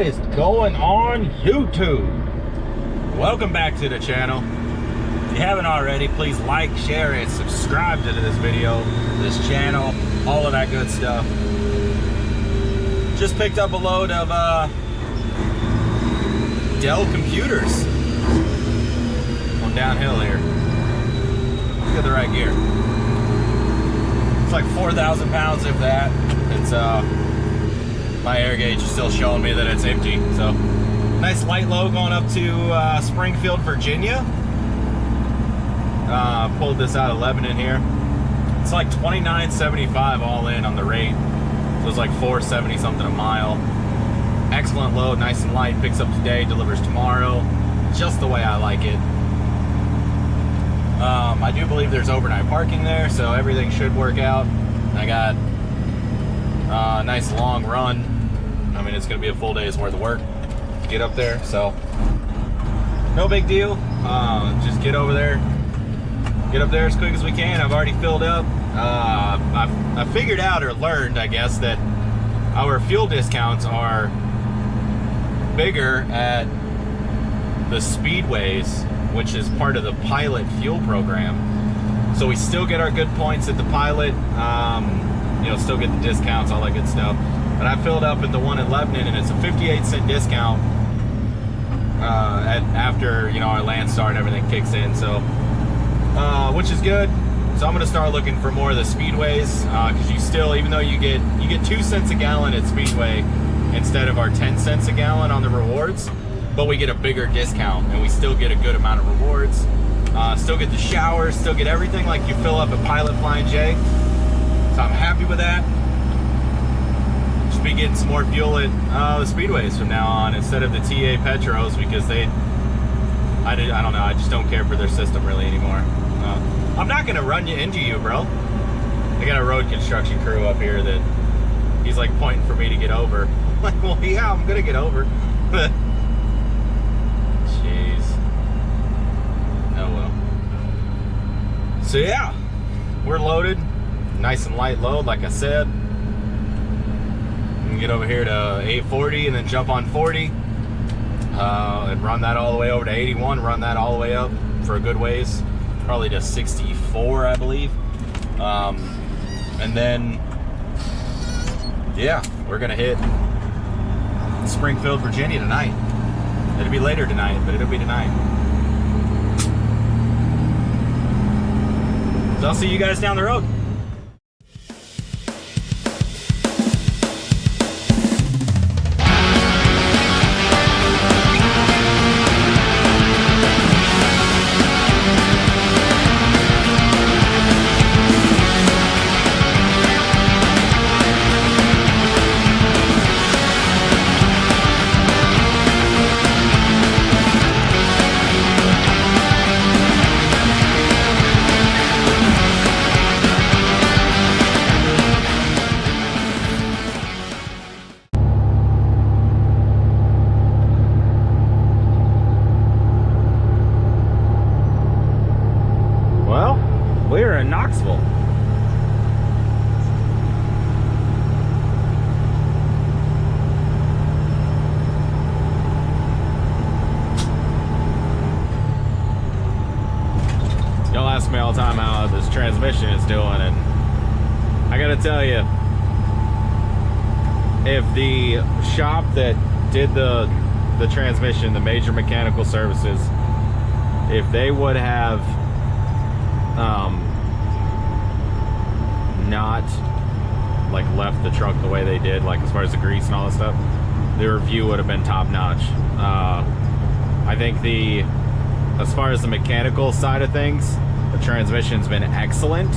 is going on YouTube? Welcome back to the channel. If you haven't already, please like, share, and subscribe to this video, this channel, all of that good stuff. Just picked up a load of Dell computers. Going downhill here. Get the right gear. It's like 4,000 pounds, if that. It's my air gauge is still showing me that it's empty. So nice light load going up to Springfield, Virginia. Pulled this out of Lebanon here. It's like $29.75 all in on the rate. So it's like $4.70 something a mile. Excellent load, nice and light. Picks up today, delivers tomorrow. Just the way I like it. I do believe there's overnight parking there, so everything should work out. I got a nice long run. I mean, it's gonna be a full day's worth of work to get up there, so no big deal. Just get over there, get up there as quick as we can. I've already filled up. I figured out, or learned, I guess, that our fuel discounts are bigger at the speedways, which is part of the pilot fuel program. So we still get our good points at the pilot, you know, still get the discounts, all that good stuff. But I filled up at the one in Lebanon, and it's a 58-cent discount after, you know, our landstar and everything kicks in. So, which is good. So I'm gonna start looking for more of the speedways, because you still, even though you get 2 cents a gallon at Speedway instead of our 10 cents a gallon on the rewards, but we get a bigger discount, and we still get a good amount of rewards. Still get the showers, still get everything like you fill up at Pilot Flying J. So I'm happy with that. Should be getting some more fuel at the speedways from now on instead of the TA Petros, because I don't know, I just don't care for their system really anymore. I'm not gonna run into you, bro. I got a road construction crew up here that he's like pointing for me to get over. I'm like, well, yeah, I'm gonna get over. Jeez. Oh well. So yeah, we're loaded. Nice and light load, like I said. We can get over here to 840 and then jump on 40. And run that all the way over to 81, run that all the way up for a good ways. Probably to 64, I believe. And then, yeah, we're gonna hit Springfield, Virginia tonight. It'll be later tonight, but it'll be tonight. So I'll see you guys down the road. We're in Knoxville. Y'all ask me all the time how this transmission is doing, and I gotta tell you, if the shop that did the transmission, the Major Mechanical Services, if they would have not like left the truck the way they did, like as far as the grease and all that stuff, the review would have been top notch. I think as far as the mechanical side of things, the transmission's been excellent.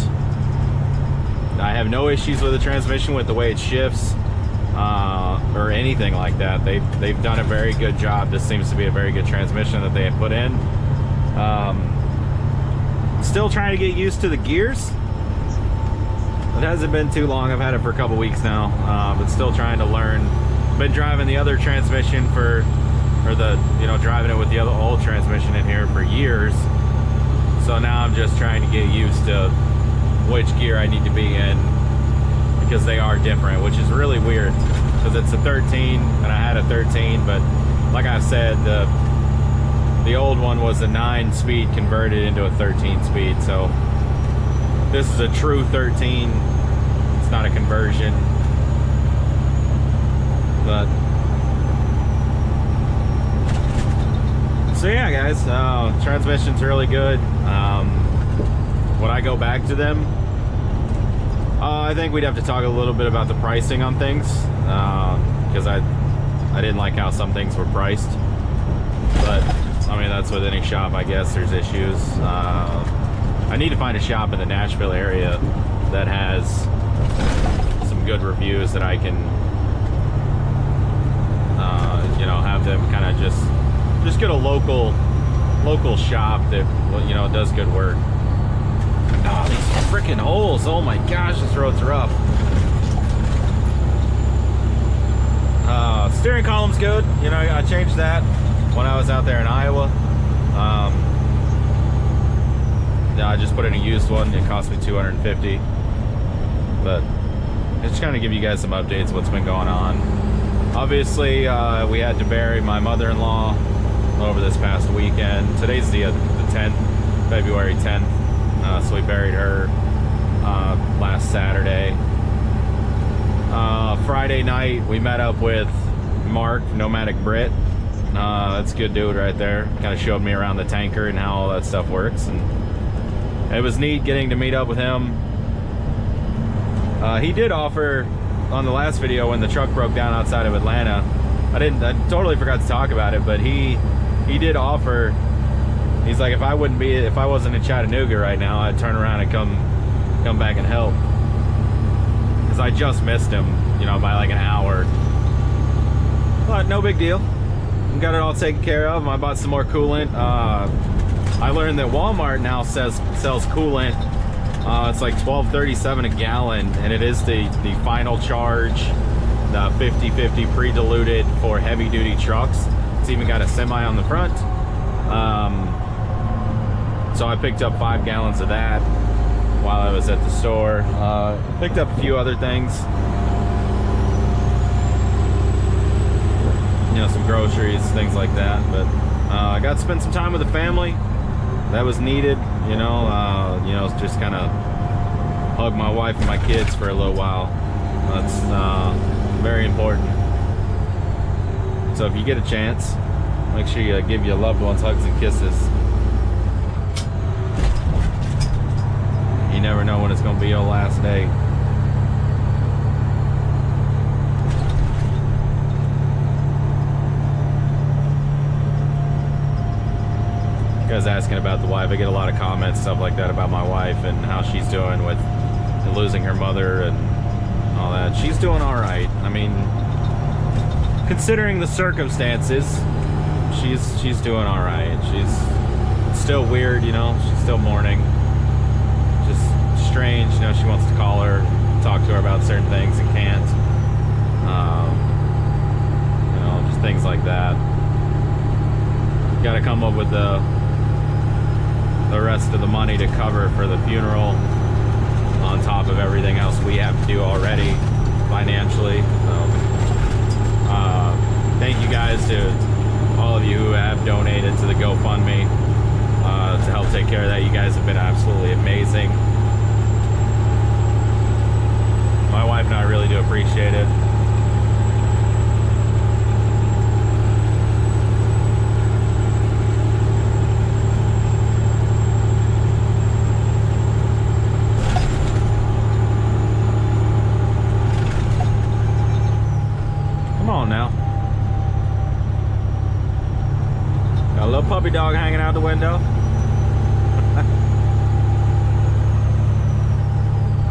I have no issues with the transmission, with the way it shifts or anything like that. They've done a very good job. This seems to be a very good transmission that they have put in. Still trying to get used to the gears. It hasn't been too long. I've had it for a couple weeks now, but still trying to learn. Been driving the other transmission driving it with the other old transmission in here for years. So now I'm just trying to get used to which gear I need to be in, because they are different, which is really weird. because it's a 13 and I had a 13, but like I said, the old one was a 9-speed converted into a 13-speed, so this is a true 13. It's not a conversion, but so yeah, guys, transmission's really good. Would I go back to them? I think we'd have to talk a little bit about the pricing on things, because I didn't like how some things were priced. But I mean, that's with any shop, I guess. There's issues. I need to find a shop in the Nashville area that has some good reviews that I can, you know, have them kind of just get a local shop that, you know, does good work. Oh, these freaking holes! Oh my gosh, this road's rough. Steering column's good. You know, I changed that when I was out there in Iowa. Yeah, I just put in a used one. It cost me $250. But just kind of give you guys some updates of what's been going on. Obviously, we had to bury my mother-in-law over this past weekend. Today's the 10th, February 10th. So we buried her last Saturday. Friday night, we met up with Mark, Nomadic Brit. That's a good dude right there. Kind of showed me around the tanker and how all that stuff works. And it was neat getting to meet up with him. He did offer on the last video when the truck broke down outside of Atlanta. I totally forgot to talk about it, but he did offer. He's like, if I wasn't in Chattanooga right now, I'd turn around and come back and help. Because I just missed him, you know, by like an hour. But no big deal. Got it all taken care of. I bought some more coolant. I learned that Walmart now sells coolant. It's like $12.37 a gallon, and it is the final charge, the 50/50 pre-diluted for heavy-duty trucks. It's even got a semi on the front. So I picked up 5 gallons of that while I was at the store. Picked up a few other things. You know, some groceries, things like that. But I got to spend some time with the family. That was needed. You know, just kind of hug my wife and my kids for a little while. That's very important. So if you get a chance, make sure you give your loved ones hugs and kisses. You never know when it's going to be your last day. You guys asking about the wife. I get a lot of comments, stuff like that about my wife and how she's doing with losing her mother and all that. She's doing all right. I mean, considering the circumstances, she's doing all right. She's still weird, you know. She's still mourning. Just strange, you know. She wants to call her, talk to her about certain things and can't. You know, just things like that. Got to come up with the rest of the money to cover for the funeral, on top of everything else we have to do already financially. Thank you guys to all of you who have donated to the GoFundMe to help take care of that. You guys have been absolutely amazing. My wife and I really do appreciate it. Now got a little puppy dog hanging out the window.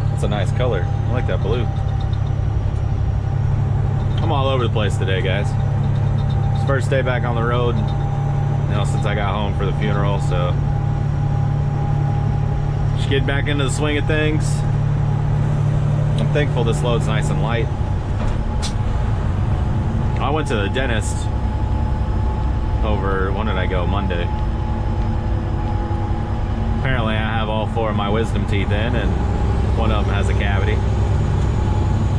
That's a nice color. I like that blue. I'm all over the place today, guys. It's first day back on the road, you know, since I got home for the funeral, so just getting back into the swing of things. I'm thankful this load's nice and light. I went to the dentist over, when did I go? Monday. Apparently I have all 4 of my wisdom teeth in, and one of them has a cavity.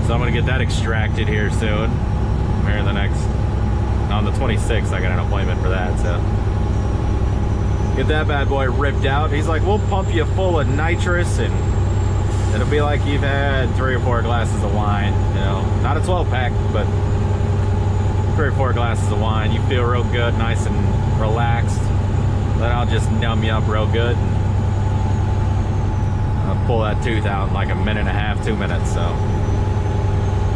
So I'm gonna get that extracted here soon. here in the next, on the 26th, I got an appointment for that, so. Get that bad boy ripped out. He's like, we'll pump you full of nitrous and it'll be like you've had 3 or 4 glasses of wine, you know. Not a 12-pack, but 3 or 4 glasses of wine. You feel real good, nice and relaxed. Then I'll just numb you up real good. And I'll pull that tooth out in like a minute and a half, 2 minutes, so.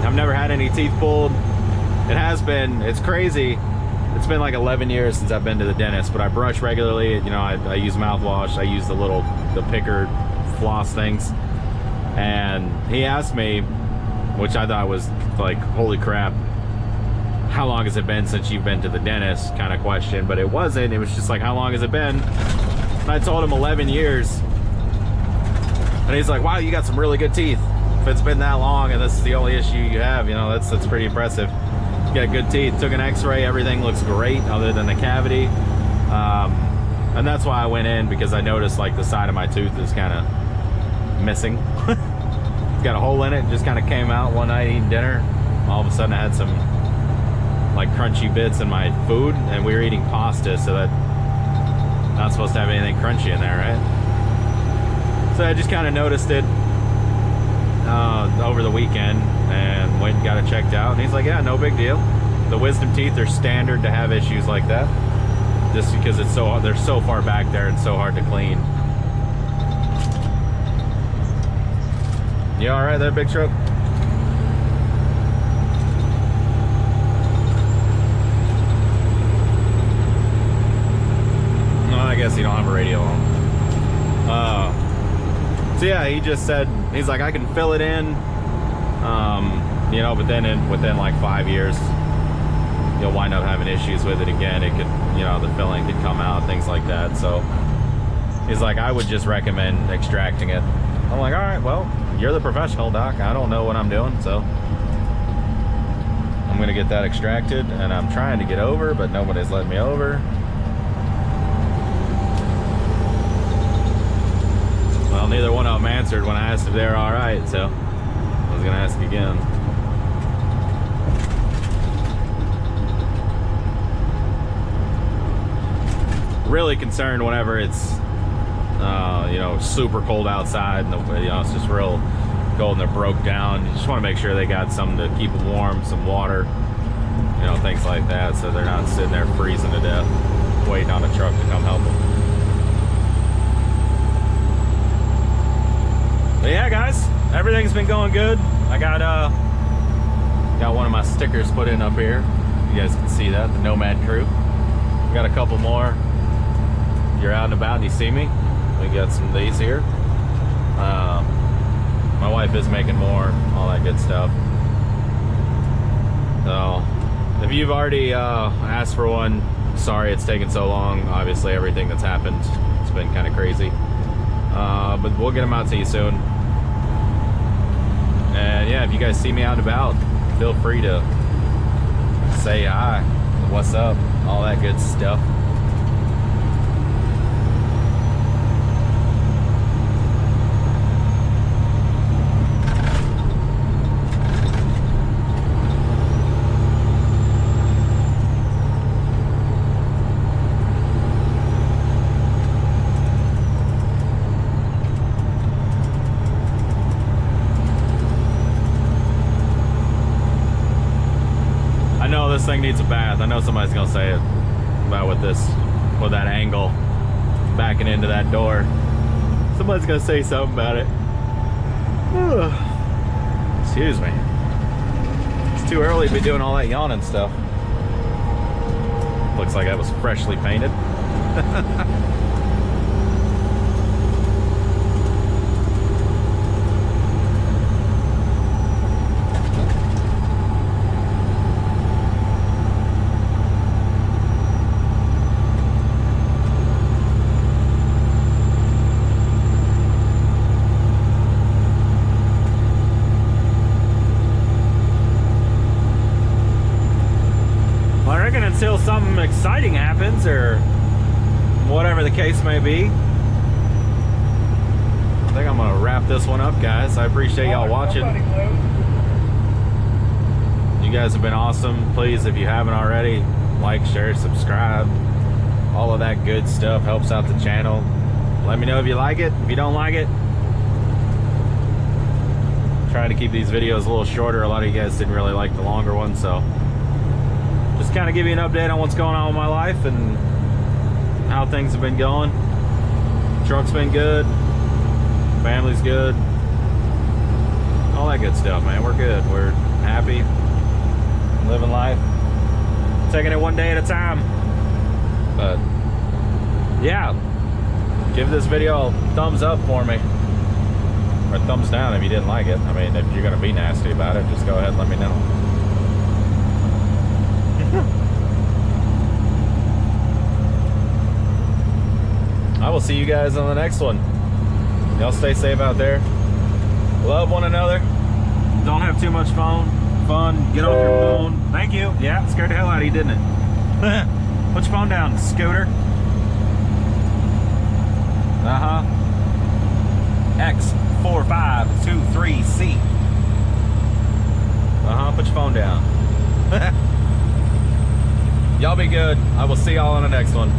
I've never had any teeth pulled. It has been, it's crazy. It's been like 11 years since I've been to the dentist, but I brush regularly. You know, I use mouthwash. I use the picker floss things. And he asked me, which I thought was like, holy crap, how long has it been since you've been to the dentist kind of question, but it wasn't. It was just like, how long has it been? And I told him 11 years. And he's like, wow, you got some really good teeth. If it's been that long and this is the only issue you have, you know, that's pretty impressive. You got good teeth. Took an x-ray, everything looks great other than the cavity. And that's why I went in, because I noticed like the side of my tooth is kind of missing. It's got a hole in it, just kind of came out one night eating dinner. All of a sudden I had some like crunchy bits in my food, and we were eating pasta, so that not supposed to have anything crunchy in there, right? So I just kind of noticed it over the weekend and went and got it checked out, and he's like, yeah, no big deal. The wisdom teeth are standard to have issues like that, just because it's so, they're so far back there and so hard to clean. You all right there, big truck? No, I guess you don't have a radio on. So yeah, he just said, he's like, I can fill it in, you know, but then within like 5 years, you'll wind up having issues with it again. It could, you know, the filling could come out, things like that. So he's like, I would just recommend extracting it. I'm like, all right, well, you're the professional, doc. I don't know what I'm doing, so I'm gonna get that extracted, and I'm trying to get over, but nobody's letting me over. Well, neither one of them answered when I asked if they were all right, so I was gonna ask again. Really concerned whenever it's you know, super cold outside, and you know, it's just real cold and they're broke down. You just want to make sure they got something to keep them warm, some water, you know, things like that, so they're not sitting there freezing to death waiting on a truck to come help them. But yeah, guys, everything's been going good. I got one of my stickers put in up here. You guys can see that, the Nomad Crew. Got a couple more. If you're out and about and you see me, we got some of these here. My wife is making more, all that good stuff. So if you've already asked for one, sorry it's taken so long. Obviously everything that's happened, it's been kind of crazy. But we'll get them out to you soon. And yeah, if you guys see me out and about, feel free to say hi, what's up, all that good stuff. This thing needs a bath. I know somebody's gonna say it about with that angle backing into that door. Somebody's gonna say something about it. Excuse me. It's too early to be doing all that yawning stuff. Looks like that was freshly painted. Until something exciting happens, or whatever the case may be, I think I'm gonna wrap this one up, guys. I appreciate y'all watching. You You guys have been awesome. Please, if you haven't already, like, share, subscribe. All of that good stuff helps out the channel. Let me know if you like it. If you don't like it, trying to keep these videos a little shorter. A lot of you guys didn't really like the longer ones, so just kind of give you an update on what's going on with my life and how things have been going. Truck's been good, family's good, all that good stuff, man. We're good. We're happy, living life, taking it one day at a time. But yeah, give this video a thumbs up for me, or thumbs down if you didn't like it. I mean, if you're gonna be nasty about it, just go ahead and let me know. I will see you guys on the next one. Y'all stay safe out there. Love one another. Don't have too much fun. Get off your phone. Thank you. Yeah, scared the hell out of you, didn't it? Put your phone down, Scooter. X4523C. Put your phone down. Y'all be good. I will see y'all on the next one.